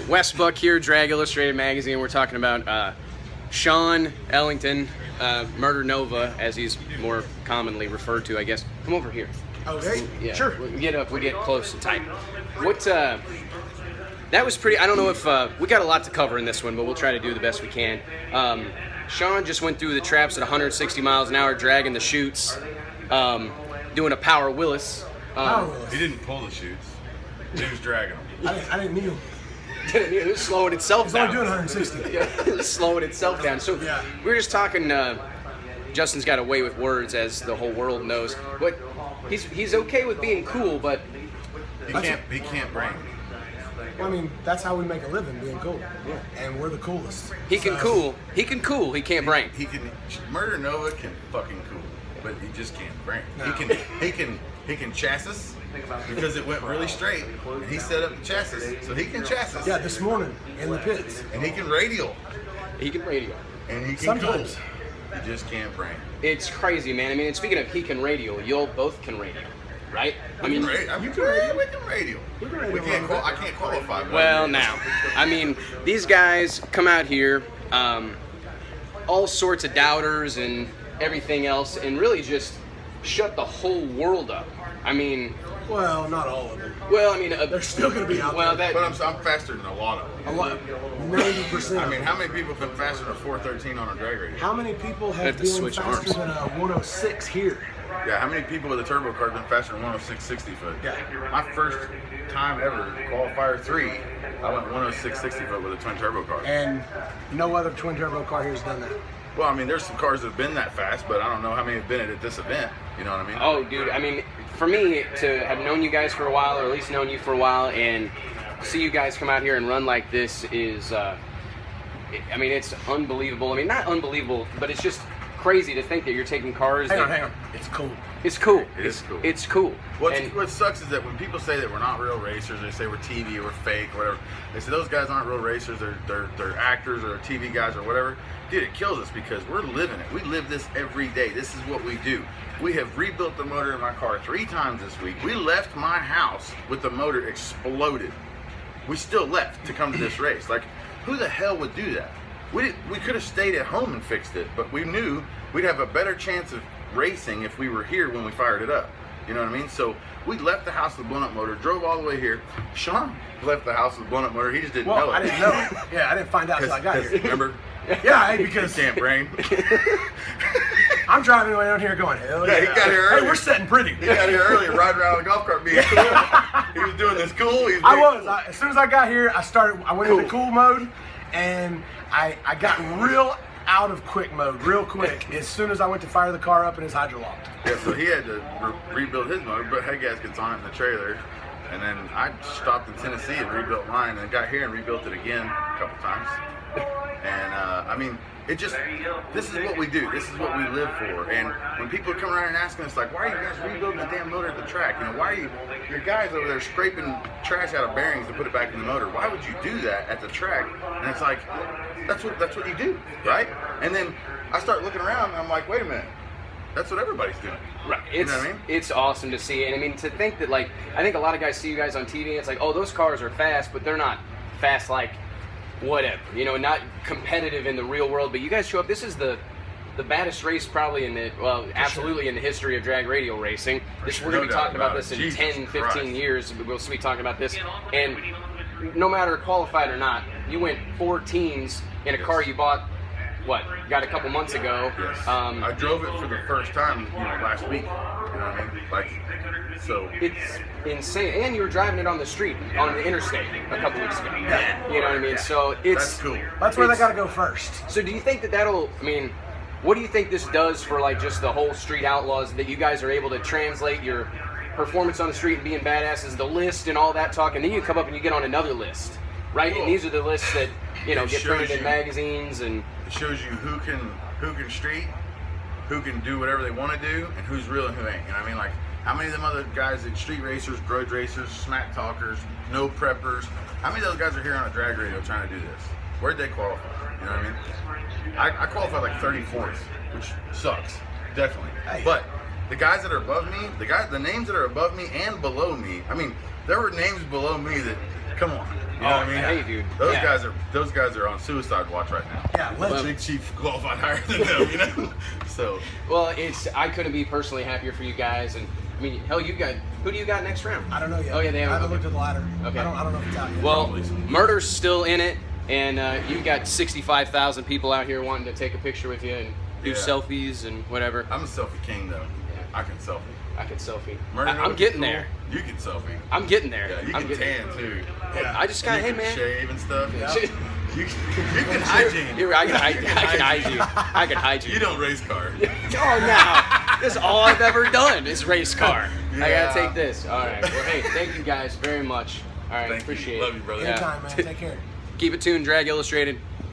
Wes Buck here, Drag Illustrated Magazine. We're talking about Sean Ellington, Murder Nova, as he's more commonly referred to, I guess. Come over here. Okay, yeah, sure. We get up, we get close and tight. What, that was pretty, I don't know if, we got a lot to cover in this one, but we'll try to do the best we can. Sean just went through the traps at 160 miles an hour, dragging the chutes, doing a power Willis. He didn't pull the chutes. He was dragging them. I didn't kneel. It was slowing itself down. It's only doing 160. Yeah, it was slowing itself down. So Yeah. we were just talking, Justin's got a way with words, as the whole world knows. But he's okay with being cool, but He can't bring. Well, I mean, that's how we make a living, being cool. Yeah. And we're the coolest. he can cool. He can cool. He can't bring. He can. Murder Nova can fucking cool, but he just can't bring. No. He can chassis because it went really straight, and he set up the chassis, so he can chassis. Yeah, this morning in the pits. And he can radial, He can radio. and he can Sometimes. cool. He just can't bring. It's crazy, man. I mean, and speaking of he can radio, you all both can radio, right? You can radial. We can radial. We can radial can't. a little I can't qualify. but Well, I mean, now, I mean, these guys come out here, all sorts of doubters and everything else, and really just shut the whole world up. I mean, Well, not all of them. well, I mean, They're still going to be out well, there. that But I'm faster than a lot of them. A lot. 90%. I mean, how many people have been faster than a 413 on a drag radio? How many people have have to been switch faster arms. than a 106 here? Yeah, how many people with a turbo car have been faster than 106 60 foot? Yeah. My first time ever, qualifier 3, I went 106 60 foot with a twin turbo car. And no other twin turbo car here has done that. Well, I mean, there's some cars that have been that fast, but I don't know how many have been at this event. You know what I mean? Oh, dude, I mean, for me to have known you guys for a while, or at least known you for a while, and see you guys come out here and run like this is, I mean, it's unbelievable. I mean, not unbelievable, but it's just crazy to think that you're taking cars. Hang on. It's cool. It's cool. It is cool. It's cool. And What sucks is that when people say that we're not real racers, they say we're TV or we're fake or whatever. They say those guys aren't real racers. They're actors or TV guys or whatever. Dude, it kills us because we're living it. We live this every day. This is what we do. We have rebuilt the motor in my car 3 times this week. We left my house with the motor exploded. We still left to come to this race. Like, who the hell would do that? We could have stayed at home and fixed it, but we knew we'd have a better chance of racing if we were here when we fired it up. You know what I mean? So we left the house with a blown up motor, drove all the way here. Sean left the house with a blown up motor. He just didn't know Well, it. I didn't know it. Yeah, I didn't find out until I got 'Cause here. remember? Yeah, hey, because He can't brain. I'm driving around here going, hell yeah. Yeah, he got here Hey, early. we're sitting pretty. He got here earlier, riding around on a golf cart being cool. He was doing this cool. He was I being was. cool. As soon as I got here, I went into cool mode, and I got real out of quick mode real quick as soon as I went to fire the car up and his hydro locked. Yeah, so he had to rebuild his motor, but head gaskets on it in the trailer. And then I stopped in Tennessee and rebuilt mine, and got here and rebuilt it again a couple times. And I mean, this is what we do. This is what we live for. And when people come around and asking us, like, why are you guys rebuilding the damn motor at the track? You know, why are your guys over there scraping trash out of bearings to put it back in the motor? Why would you do that at the track? And it's like, that's what you do, right? And then I start looking around, and I'm like, wait a minute. That's what everybody's doing. right, You it's know what I mean? it's awesome to see. And I mean, to think that, like, I think a lot of guys see you guys on TV. It's like, oh, those cars are fast, but they're not fast like whatever. You know, not competitive in the real world. But you guys show up. This is the baddest race probably in the, well, absolutely in the history of drag radio racing. We're going to be talking about this in Jesus 10, 15 Christ. years. We'll be talking about this. And no matter qualified or not, you went 4 teams in a car you bought, got a couple months ago. Yes. I drove it for the first time, last week. You know what I mean? Like, so. It's insane. And you were driving it on the street, on the interstate a couple weeks ago. Yeah. You know what I mean? So it's... That's cool. That's where they It's- got to go first. So do you think that'll, I mean, what do you think this does for, like, just the whole Street Outlaws, that you guys are able to translate your performance on the street and being badasses, the list and all that talk, and then you come up and you get on another list, right? And these are the lists that, It get shows printed in you- magazines and... It shows you who can street, who can do whatever they want to do, and who's real and who ain't. You know what I mean? Like, how many of them other guys, that street racers, grudge racers, smack talkers, no preppers, how many of those guys are here on a drag radio trying to do this? Where'd they qualify? You know what I mean? I qualified like 34th, which sucks, definitely. Hey. But the guys that are above me, the names that are above me and below me, I mean, there were names below me that, come on. You know what I mean? Hey, dude. Those guys are on suicide watch right now. Yeah, let's. Big Chief qualified higher than them, you know. So. Well, I couldn't be personally happier for you guys, and I mean, hell, who do you got next round? I don't know yet. Oh yeah, they I haven't haven't looked at the ladder. Okay. I don't know if it's out yet. Well, Murder's still in it, and you got 65,000 people out here wanting to take a picture with you and do selfies and whatever. I'm a selfie king, though. Yeah. I can selfie. I can selfie. Murder I'm getting there. You can selfie. I'm getting there. Yeah, you I'm can getting tan too. Yeah. I just got, hey man. Shave and stuff. Yeah. You can hygiene. I can hygiene. I can hygiene. You don't race car. Oh, now. This is all I've ever done is race car. I Yeah. gotta take this. All right. Well, hey, thank you guys very much. All right, Thank appreciate you. it. Love you, brother. Anytime, man. Take care. Keep it tuned, Drag Illustrated.